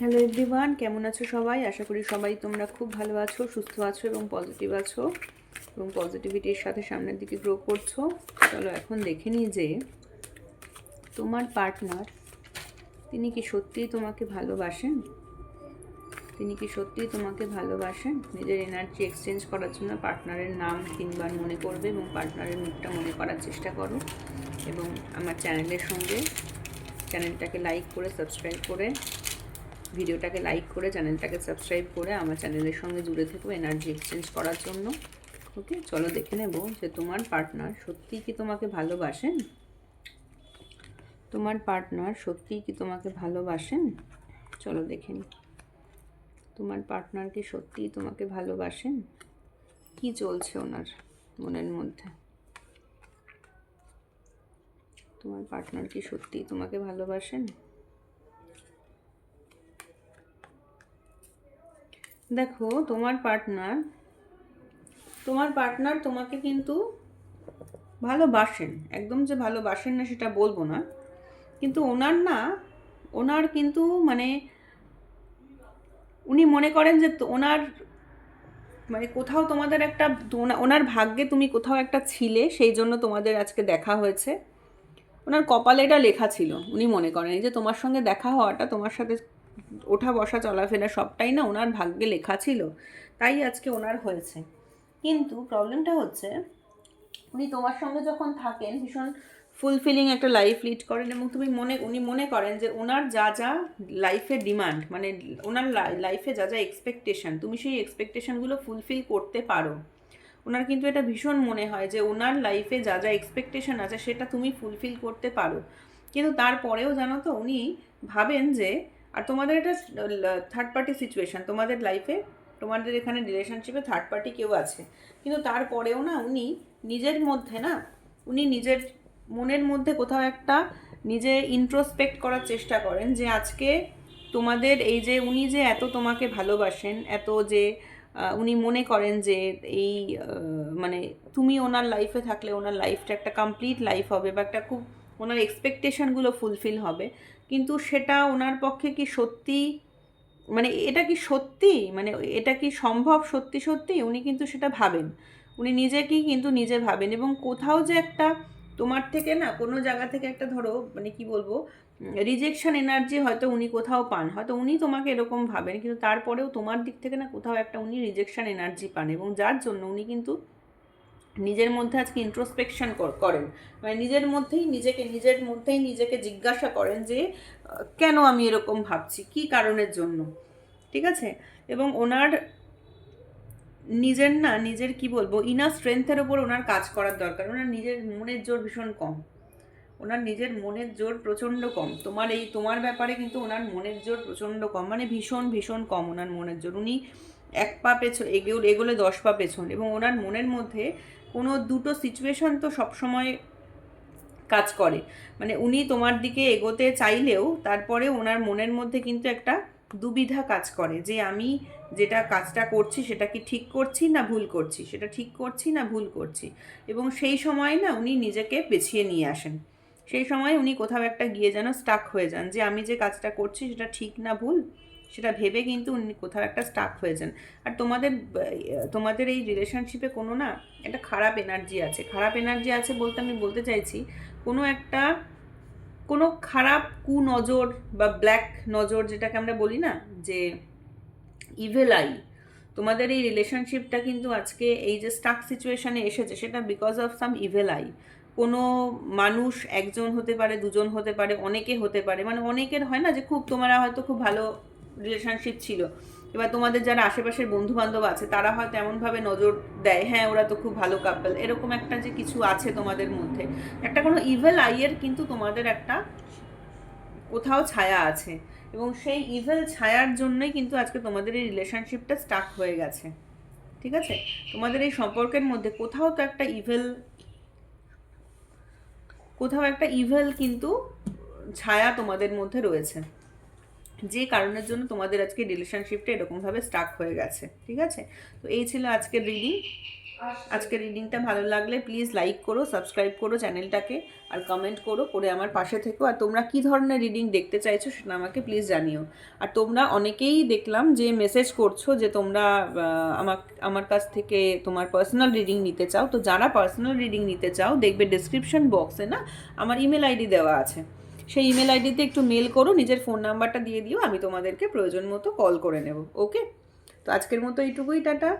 Hello everyone, কেমন আছো সবাই? আশা করি সবাই তোমরা খুব ভালো আছো, সুস্থ আছো এবং পজিটিভ আছো এবং পজিটিভিটির সাথে সামনের দিকে গ্রো করছো। চলো এখন দেখে নিই যে তোমার পার্টনার তিনি কি সত্যিই তোমাকে ভালোবাসেন? তিনি কি সত্যিই তোমাকে ভালোবাসেন? নিজের এনার্জি এক্সচেঞ্জ করার জন্য পার্টনারের নাম 3বার মনে করবে এবং পার্টনারের মুখটা মনে করার চেষ্টা করো এবং আমার চ্যানেলটাকে লাইক করে সাবস্ক্রাইব করে ভিডিওটাকে লাইক করে চ্যানেলটাকে সাবস্ক্রাইব করে আমার চ্যানেলের সঙ্গে জুড়ে থেকো এনার্জি এক্সচেঞ্জ করার জন্য। ওকে, চলো দেখে নেব যে তোমার পার্টনার সত্যিই কি তোমাকে ভালোবাসেন। তোমার পার্টনার সত্যিই কি তোমাকে ভালোবাসেন? চলো দেখে নিই তোমার পার্টনার কি সত্যিই তোমাকে ভালোবাসেন। কি চলছে ওনার মনের মধ্যে? তোমার পার্টনার কি সত্যিই তোমাকে ভালোবাসেন? দেখো, তোমার পার্টনার তোমাকে কিন্তু ভালোবাসেন, একদম যে ভালোবাসেন না সেটা বলবো না, কিন্তু ওনার কিন্তু মানে উনি মনে করেন যে ওনার মানে কোথাও তোমাদের একটা ওনার ভাগ্যে তুমি কোথাও একটা ছিলে, সেই জন্য তোমাদের আজকে দেখা হয়েছে। ওনার কপালে এটা লেখা ছিল। উনি মনে করেন যে তোমার সঙ্গে দেখা হওয়াটা, তোমার সাথে ওঠা বসা চলাফেরা সবটাই না ওনার ভাগ্যে লেখা ছিল, তাই আজকে ওনার হয়েছে। কিন্তু প্রবলেমটা হচ্ছে উনি তোমার সঙ্গে যখন থাকেন ভীষণ ফুলফিলিং একটা লাইফ লিড করেন এবং উনি মনে করেন যে ওনার যা যা লাইফে ডিমান্ড, মানে ওনার লাইফে যা যা এক্সপেকটেশন, তুমি সেই এক্সপেকটেশনগুলো ফুলফিল করতে পারো। ওনার কিন্তু এটা ভীষণ মনে হয় যে ওনার লাইফে যা যা এক্সপেকটেশন আছে সেটা তুমি ফুলফিল করতে পারো। কিন্তু তারপরেও জানো তো উনি ভাবেন যে, আর তোমাদের এটা থার্ড পার্টি সিচুয়েশান, তোমাদের লাইফে তোমাদের এখানে রিলেশনশিপে থার্ড পার্টি কেউ আছে, কিন্তু তারপরেও না উনি নিজের মনের মধ্যে কোথাও একটা নিজে ইন্ট্রোস্পেক্ট করার চেষ্টা করেন যে আজকে তোমাদের এই যে উনি যে এত তোমাকে ভালোবাসেন, এত যে উনি মনে করেন যে এই মানে তুমি ওনার লাইফে থাকলে ওনার লাইফটা একটা কমপ্লিট লাইফ হবে বা একটা খুব ওনার এক্সপেকটেশনগুলো ফুলফিল হবে। কিন্তু সেটা ওনার পক্ষে কি সত্যি, মানে এটা কি সত্যি, মানে এটা কি সম্ভব সত্যি সত্যি? উনি কিন্তু সেটা ভাবেন, উনি নিজেকেই কিন্তু নিজে ভাবেন এবং কোথাও যে একটা তোমার থেকে না কোনো জায়গা থেকে একটা ধরো মানে কি বলবো রিজেকশন এনার্জি হয়তো উনি কোথাও পান, হয়তো উনি তোমাকে এরকম ভাবেন, কিন্তু তারপরেও তোমার দিক থেকে না কোথাও একটা উনি রিজেকশন এনার্জি পান এবং যার জন্য উনি কিন্তু নিজের মধ্যে আজকে ইন্ট্রোস্পেকশন করেন, মানে নিজের মধ্যেই নিজেকে জিজ্ঞাসা করেন যে কেন আমি এরকম ভাবছি, কি কারণের জন্য। ঠিক আছে? এবং ওনার নিজের কি বলবো ইনার স্ট্রেংথের ওপর ওনার কাজ করার দরকার। ওনার নিজের মনের জোর ভীষণ কম, ওনার নিজের মনের জোর প্রচণ্ড কম। তোমার ব্যাপারে কিন্তু ওনার মনের জোর প্রচণ্ড কম, মানে ভীষণ ভীষণ কম ওনার মনের জোর। উনি 1 পা পেছন এগোলে 10 পা পেছন, এবং ওনার মনের মধ্যে কোনো দুটো সিচুয়েশন তো সবসময় কাজ করে। মানে উনি তোমার দিকে এগোতে চাইলেও তারপরে ওনার মনের মধ্যে কিন্তু একটা দুবিধা কাজ করে যে আমি যেটা কাজটা করছি সেটা কি ঠিক করছি না ভুল করছি, সেটা ঠিক করছি না ভুল করছি। এবং সেই সময় না উনি নিজেকে পেছিয়ে নিয়ে আসেন, সেই সময় উনি কোথাও একটা গিয়ে যেন স্টাক হয়ে যান যে আমি যে কাজটা করছি সেটা ঠিক না ভুল, সেটা ভেবে কিন্তু উনি কোথাও একটা স্টাক হয়ে যান। আর তোমাদের এই রিলেশনশিপে কোনো না একটা খারাপ এনার্জি আছে। খারাপ এনার্জি আছে বলতে আমি বলতে চাইছি কোনো খারাপ কুনজর বা ব্ল্যাক নজর, যেটাকে আমরা বলি না যে ইভেল আই, তোমাদের এই রিলেশনশিপটা কিন্তু আজকে এই যে স্টাক সিচুয়েশনে এসেছে সেটা because of some evil I. কোনো মানুষ একজন হতে পারে, দুজন হতে পারে, অনেকে হতে পারে, মানে অনেকের হয় না যে তোমরা হয়তো খুব ভালো রিলেশনশিপ ছিল, এবার তোমাদের যারা আশেপাশের বন্ধু বান্ধব আছে তারা হয়তো এমনভাবে নজর দেয়, হ্যাঁ ওরা তো খুব ভালো কাপল, এরকম একটা যে কিছু আছে তোমাদের মধ্যে, একটা কোনো ইভেল আইয়ের কিন্তু তোমাদের একটা কোথাও ছায়া আছে, এবং সেই ইভেল ছায়ার জন্যই কিন্তু আজকে তোমাদের এই রিলেশনশিপটা স্টাক হয়ে গেছে। ঠিক আছে? তোমাদের এই সম্পর্কের মধ্যে কোথাও একটা ইভেল কিন্তু ছায়া তোমাদের মধ্যে রয়েছে। যে কারণের জন্য তোমাদের আজকে রিলেশনশিপটা এরকমভাবে স্টাক হয়ে গেছে। ঠিক আছে, তো এই ছিল আজকের রিডিং। আজকের রিডিংটা ভালো লাগলে প্লিজ লাইক করো, সাবস্ক্রাইব করো চ্যানেলটাকে, আর কমেন্ট করো, করে আমার পাশে থেকো। আর তোমরা কী ধরনের রিডিং দেখতে চাইছো সেটা আমাকে প্লিজ জানিও। আর তোমরা অনেকেই দেখলাম যে মেসেজ করছো যে তোমরা আমার কাছ থেকে তোমার পার্সোনাল রিডিং নিতে চাও। তো যারা পার্সোনাল রিডিং নিতে চাও, দেখবে ডিসক্রিপশন বক্সে না আমার ইমেল আইডি দেওয়া আছে, সেই ইমেল আইডিতে একটু মেল করো, নিজের ফোন নাম্বারটা দিয়ে দিও, আমি তোমাদেরকে প্রয়োজন মতো কল করে নেব। ওকে, তো আজকের মতো এইটুকুই, টাটা।